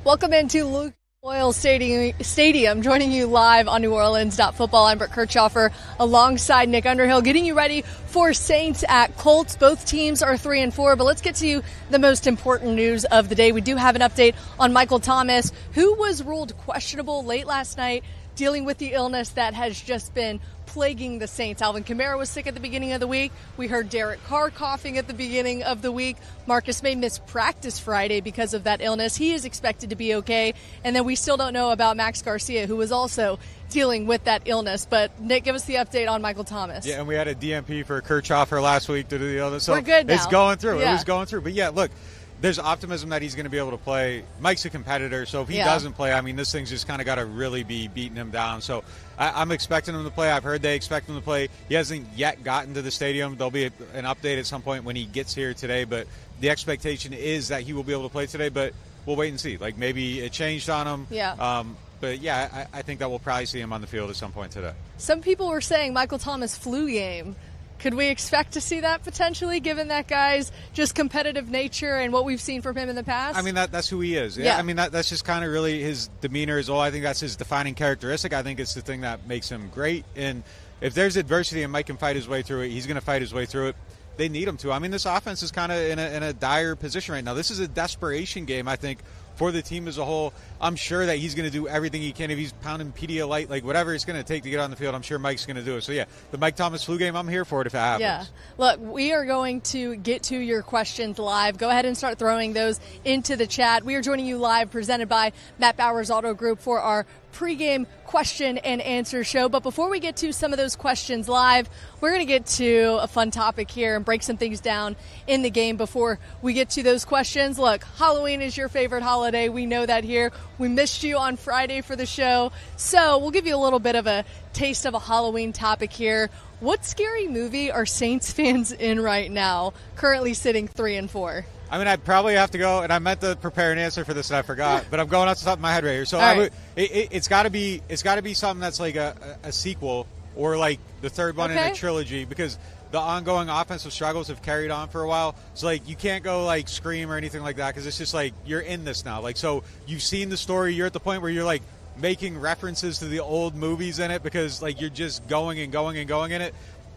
Welcome into Lucas Oil Stadium, joining you live on NewOrleans.Football. I'm Brooke Kirchhoffer alongside Nick Underhill, getting you ready for Saints at Colts. Both teams are 3-4, but let's get to the most important news of the day. We do have an update on Michael Thomas, who was ruled questionable late last night, dealing with the illness that has just been plaguing the Saints. Alvin Kamara was sick at the beginning of the week. We heard Derek Carr coughing at the beginning of the week. Marcus May missed practice Friday because of that illness. He is expected to be okay. And then we still don't know about Max Garcia, who was also dealing with that illness. But, Nick, give us the update on Michael Thomas. Yeah, and we had a DMP for Kirchhoffer last week due to the illness. So we're good now. It's going through. Yeah. It was going through. But, yeah, look, there's optimism that he's going to be able to play. Mike's a competitor, so if he doesn't play, I mean, this thing's just kind of got to really be beating him down. So I'm expecting him to play. I've heard they expect him to play. He hasn't yet gotten to the stadium. There'll be an update at some point when he gets here today, but the expectation is that he will be able to play today, but we'll wait and see. Like, maybe it changed on him. Yeah. But, yeah, I think that we'll probably see him on the field at some point today. Some people were saying Michael Thomas flu game. Could we expect to see that potentially, given that guy's just competitive nature and what we've seen from him in the past? I mean, that's who he is. Yeah. I mean, that's just kind of really his demeanor is all. I think that's his defining characteristic. I think it's the thing that makes him great. And if there's adversity and Mike can fight his way through it, he's going to fight his way through it. They need him to. I mean, this offense is kind of in a dire position right now. This is a desperation game, I think, for the team as a whole. I'm sure that he's going to do everything he can. If he's pounding Pedialyte, like whatever it's going to take to get on the field, I'm sure Mike's going to do it. So, yeah, the Mike Thomas flu game, I'm here for it if it happens. Yeah. Look, we are going to get to your questions live. Go ahead and start throwing those into the chat. We are joining you live, presented by Matt Bowers Auto Group, for our pregame question and answer show. But before we get to some of those questions live, we're going to get to a fun topic here and break some things down in the game before we get to those questions. Look, Halloween is your favorite holiday. We know that here. We missed you on Friday for the show, so we'll give you a little bit of a taste of a Halloween topic here. What scary movie are Saints fans in right now, currently sitting 3-4? I mean, I'd probably have to go, and I meant to prepare an answer for this and I forgot, but I'm going off the top of my head right here. So it's got to be something that's like a sequel or like the third one in a trilogy, because the ongoing offensive struggles have carried on for a while. So, like, you can't go, like, Scream or anything like that, because it's just, like, you're in this now. Like, so you've seen the story. You're at the point where you're, like, making references to the old movies in it because, like, you're just going and going and going in it.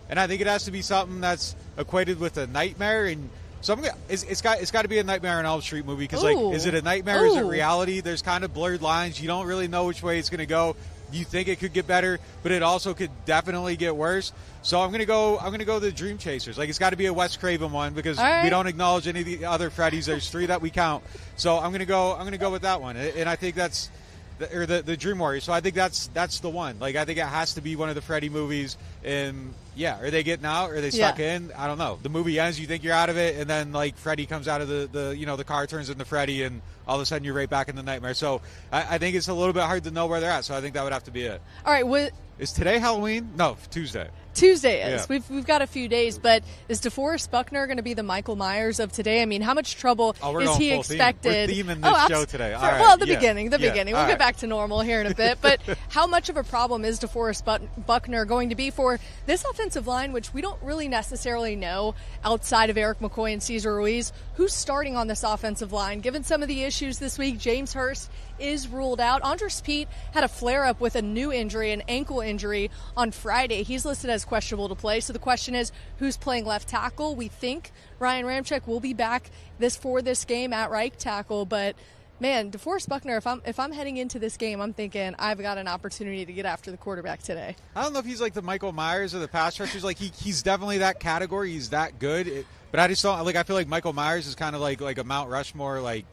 And I think it has to be something that's equated with a nightmare. And so it's got to be a Nightmare on Elm Street movie, because, like, is it a nightmare? Is it reality? There's kind of blurred lines. You don't really know which way it's going to go. You think it could get better, but it also could definitely get worse. So I'm gonna go the Dream Chasers. Like, it's got to be a Wes Craven one, because we don't acknowledge any of the other Freddys. There's 3 that we count. So I'm gonna go with that one, and I think that's the Dream Warriors. So I think that's the one. Like, I think it has to be one of the Freddy movies. And yeah, are they getting out? Are they stuck in? I don't know. The movie ends, you think you're out of it, and then, like, Freddy comes out of the car turns into Freddy, and all of a sudden you're right back in the nightmare. So I think it's a little bit hard to know where they're at. So I think that would have to be it. All right. Is today Halloween? No, Tuesday. Tuesday is. Yeah. We've got a few days, but is DeForest Buckner going to be the Michael Myers of today? I mean, how much trouble is he expected? We're theming this show today. All right. Well, the beginning. We'll get back to normal here in a bit. But how much of a problem is DeForest Buckner going to be for this offensive line, which we don't really necessarily know outside of Eric McCoy and Cesar Ruiz, who's starting on this offensive line? Given some of the issues this week, James Hurst is ruled out. Andres Pete had a flare-up with a new injury, an ankle injury, on Friday. He's listed as questionable to play. So the question is, who's playing left tackle? We think Ryan Ramczyk will be back for this game at right tackle, but man, DeForest Buckner, if I'm heading into this game, I'm thinking I've got an opportunity to get after the quarterback today. I don't know if he's like the Michael Myers or the pass rushers. Like, he's definitely that category. He's that good. But I just don't, like, I feel like Michael Myers is kind of like a Mount Rushmore, like,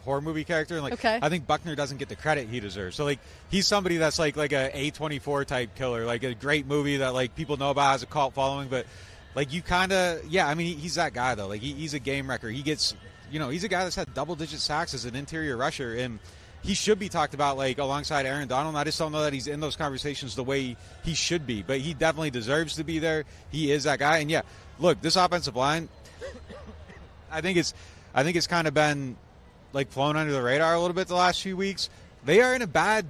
horror movie character, and I think Buckner doesn't get the credit he deserves. So, like, he's somebody that's like a A24 type killer, like a great movie that, like, people know about, has a cult following, but, like, you kind of I mean, he's that guy though. Like, he's a game wrecker. He gets, he's a guy that's had double-digit sacks as an interior rusher, and he should be talked about, like, alongside Aaron Donald. I just don't know that he's in those conversations the way he should be, but he definitely deserves to be there. He is that guy, and yeah, look, this offensive line, I think it's kind of been, like, flown under the radar a little bit the last few weeks. They are in a bad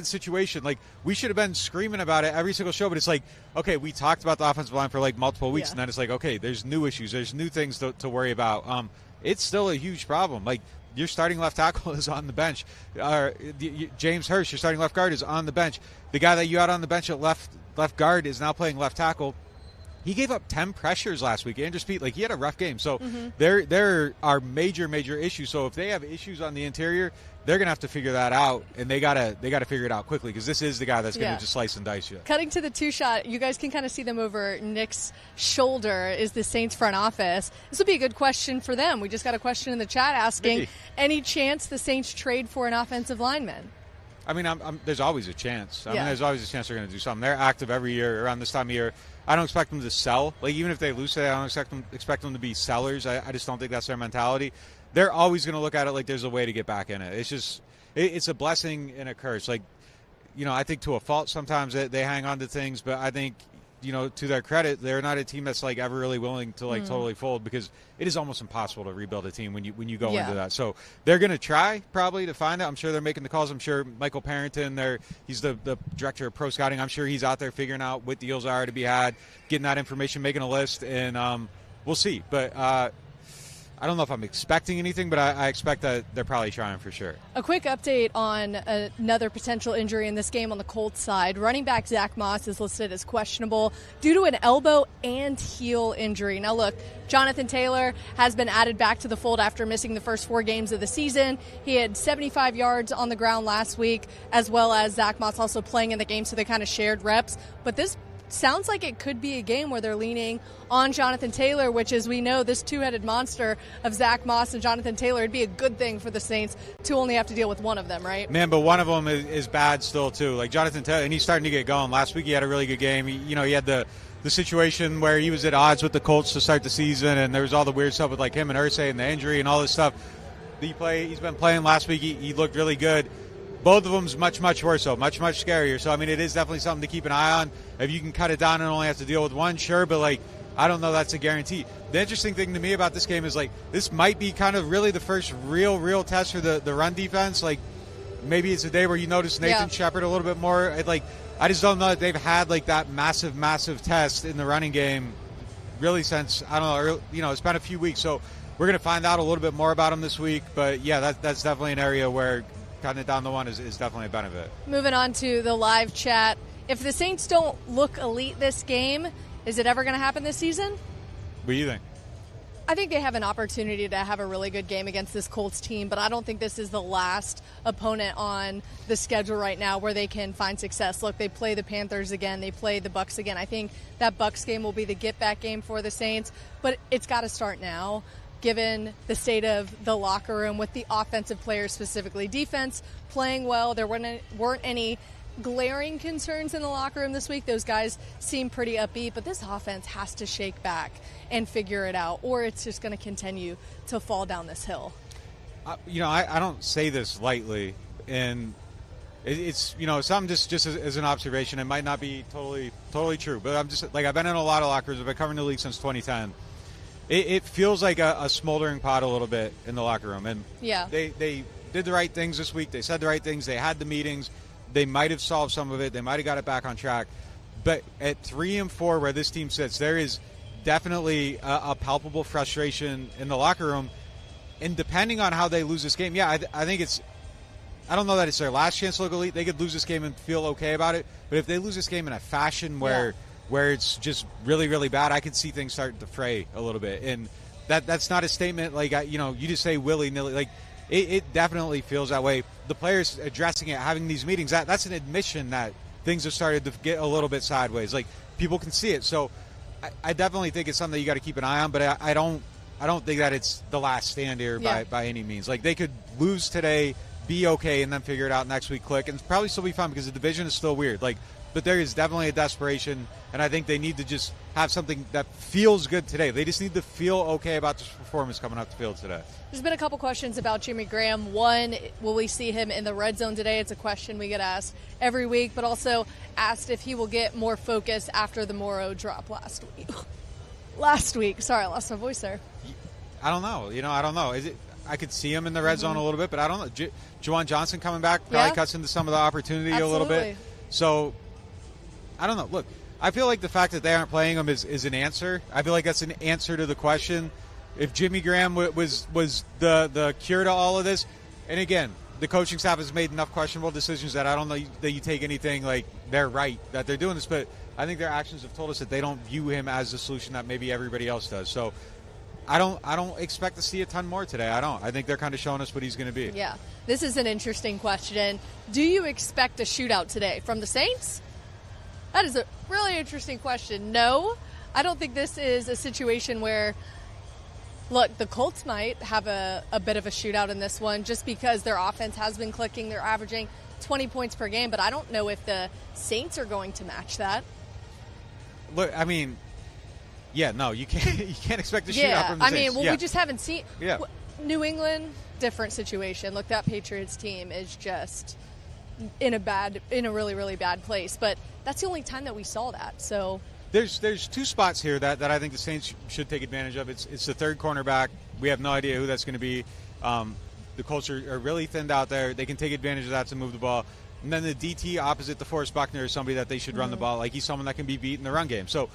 situation. Like, we should have been screaming about it every single show, but it's like, okay, we talked about the offensive line for, like, multiple weeks, and then it's like, okay, there's new issues. There's new things to worry about. it's still a huge problem. Like, your starting left tackle is on the bench. James Hurst, your starting left guard, is on the bench. The guy that you had on the bench at left guard is now playing left tackle. He gave up 10 pressures last week. Andrew Speed, he had a rough game. So there are major issues. So if they have issues on the interior, they're going to have to figure that out, and they gotta figure it out quickly, because this is the guy that's going to just slice and dice you. Cutting to the two-shot, you guys can kind of see them over Nick's shoulder, is the Saints front office. This would be a good question for them. We just got a question in the chat asking, any chance the Saints trade for an offensive lineman? I mean, there's always a chance. I mean, there's always a chance they're going to do something. They're active every year around this time of year. I don't expect them to sell. Even if they lose today, I don't expect them to be sellers. I just don't think that's their mentality. They're always going to look at it like there's a way to get back in it. It's just, it's a blessing and a curse. I think to a fault sometimes they hang on to things, but I think, to their credit, they're not a team that's ever really willing to totally fold, because it is almost impossible to rebuild a team when you go into that. So they're going to try probably to find it. I'm sure they're making the calls. I'm sure Michael Parrington, he's the director of pro scouting. I'm sure he's out there figuring out what deals are to be had, getting that information, making a list, and we'll see. But I don't know if I'm expecting anything, but I expect that they're probably trying for sure. A quick update on another potential injury in this game on the Colts side. Running back Zach Moss is listed as questionable due to an elbow and heel injury. Now look, Jonathan Taylor has been added back to the fold after missing the first 4 games of the season. He had 75 yards on the ground last week, as well as Zach Moss also playing in the game, so they kind of shared reps. But this sounds like it could be a game where they're leaning on Jonathan Taylor, which, as we know, this two-headed monster of Zach Moss and Jonathan Taylor, it'd be a good thing for the Saints to only have to deal with one of them, right? Man, but one of them is bad still, too. Jonathan Taylor, and he's starting to get going. Last week he had a really good game. He had the situation where he was at odds with the Colts to start the season, and there was all the weird stuff with him and Irsay and the injury and all this stuff. He's been playing last week. He looked really good. Both of them's much worse, though, much scarier. So, I mean, it is definitely something to keep an eye on. If you can cut it down and only have to deal with one, sure, but, I don't know that's a guarantee. The interesting thing to me about this game is, this might be kind of really the first real test for the run defense. Maybe it's a day where you notice Nathan Shepard a little bit more. I just don't know that they've had, that massive test in the running game really since, I don't know, it's been a few weeks. So we're going to find out a little bit more about them this week. But, yeah, that's definitely an area where cutting it down to one is definitely a benefit. Moving on to the live chat. If the Saints don't look elite this game, is it ever going to happen this season? What do you think? I think they have an opportunity to have a really good game against this Colts team, but I don't think this is the last opponent on the schedule right now where they can find success. Look, they play the Panthers again. They play the Bucs again. I think that Bucs game will be the get-back game for the Saints, but it's got to start now, given the state of the locker room with the offensive players specifically. Defense playing well. There weren't any glaring concerns in the locker room this week. Those guys seem pretty upbeat, but this offense has to shake back and figure it out, or it's just going to continue to fall down this hill. I don't say this lightly, and it's something just as an observation. It might not be totally true, but I'm just I've been in a lot of locker rooms. I've been covering the league since 2010. It feels like a smoldering pot a little bit in the locker room. And they did the right things this week. They said the right things. They had the meetings. They might have solved some of it. They might have got it back on track. But at 3-4, where this team sits, there is definitely a palpable frustration in the locker room. And depending on how they lose this game, I think it's – I don't know that it's their last chance to look elite. They could lose this game and feel okay about it. But if they lose this game in a fashion where it's just really bad, I could see things starting to fray a little bit. And that's not a statement you just say willy-nilly. It definitely feels that way. The players addressing it, having these meetings, that's an admission that things have started to get a little bit sideways. People can see it. So I definitely think it's something that you got to keep an eye on, but I don't think that it's the last stand here by any means. They could lose today, be okay, and then figure it out next week, click, and probably still be fine because the division is still weird. But there is definitely a desperation, and I think they need to just have something that feels good today. They just need to feel okay about this performance coming off the field today. There's been a couple questions about Jimmy Graham. One, will we see him in the red zone today? It's a question we get asked every week, but also asked if he will get more focus after the Morrow drop last week. Sorry, I lost my voice there. I don't know. I don't know. I could see him in the red zone a little bit, but I don't know. Juwan Johnson coming back probably cuts into some of the opportunity a little bit. So I don't know. Look, I feel like the fact that they aren't playing him is an answer. I feel like that's an answer to the question. if Jimmy Graham was the cure to all of this, and again, the coaching staff has made enough questionable decisions that I don't know that you take anything like they're right that they're doing this, but I think their actions have told us that they don't view him as the solution that maybe everybody else does. So I don't expect to see a ton more today. I think they're kind of showing us what he's going to be. Yeah, this is an interesting question. Do you expect a shootout today from the Saints? That is a really interesting question. No, I don't think this is a situation where, look, the Colts might have a bit of a shootout in this one just because their offense has been clicking. They're averaging 20 points per game, but I don't know if the Saints are going to match that. Look, I mean, yeah, no, you can't expect a shootout from the Saints. We just haven't seen. Yeah. New England, different situation. Look, that Patriots team is just in a really, really bad place. But that's the only time that we saw that. So there's two spots here that I think the Saints should take advantage of. It's the third cornerback. We have no idea who that's going to be. The Colts are really thinned out there. They can take advantage of that to move the ball. And then the DT opposite DeForest Buckner is somebody that they should run the ball. Like, he's someone that can be beat in the run game. So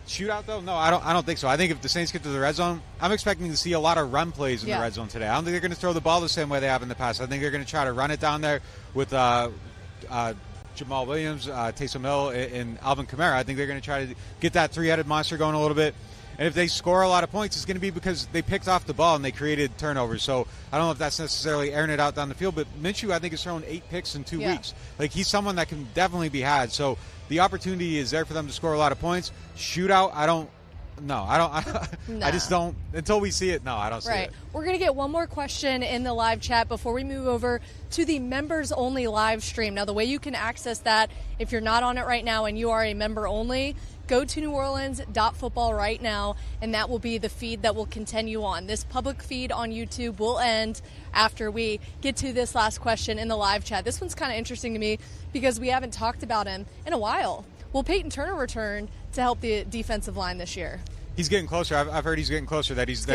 shootout, though? No, I don't think so. I think if the Saints get to the red zone, I'm expecting to see a lot of run plays in the red zone today. I don't think they're going to throw the ball the same way they have in the past. I think they're going to try to run it down there with Jamal Williams, Taysom Hill, and Alvin Kamara. I think they're going to try to get that three-headed monster going a little bit. And if they score a lot of points, it's going to be because they picked off the ball and they created turnovers. So I don't know if that's necessarily airing it out down the field, but Minshew, I think, has thrown 8 picks in 2 weeks. Like, he's someone that can definitely be had. So the opportunity is there for them to score a lot of points. Shootout, I just don't. Until we see it, no, I don't see it. We're going to get one more question in the live chat before we move over to the members-only live stream. Now, the way you can access that, if you're not on it right now and you are a member-only, go to NewOrleans.Football right now, and that will be the feed that will continue on. This public feed on YouTube will end after we get to this last question in the live chat. This one's kind of interesting to me because we haven't talked about him in a while. Will Peyton Turner return to help the defensive line this year? He's getting closer. I've heard he's getting closer. That he's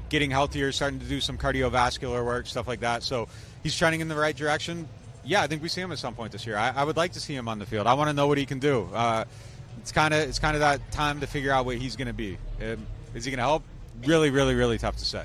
getting healthier, starting to do some cardiovascular work, stuff like that. So he's trending in the right direction. Yeah, I think we see him at some point this year. I would like to see him on the field. I want to know what he can do. It's kind of that time to figure out what he's going to be. Is he going to help? Really, really, really tough to say.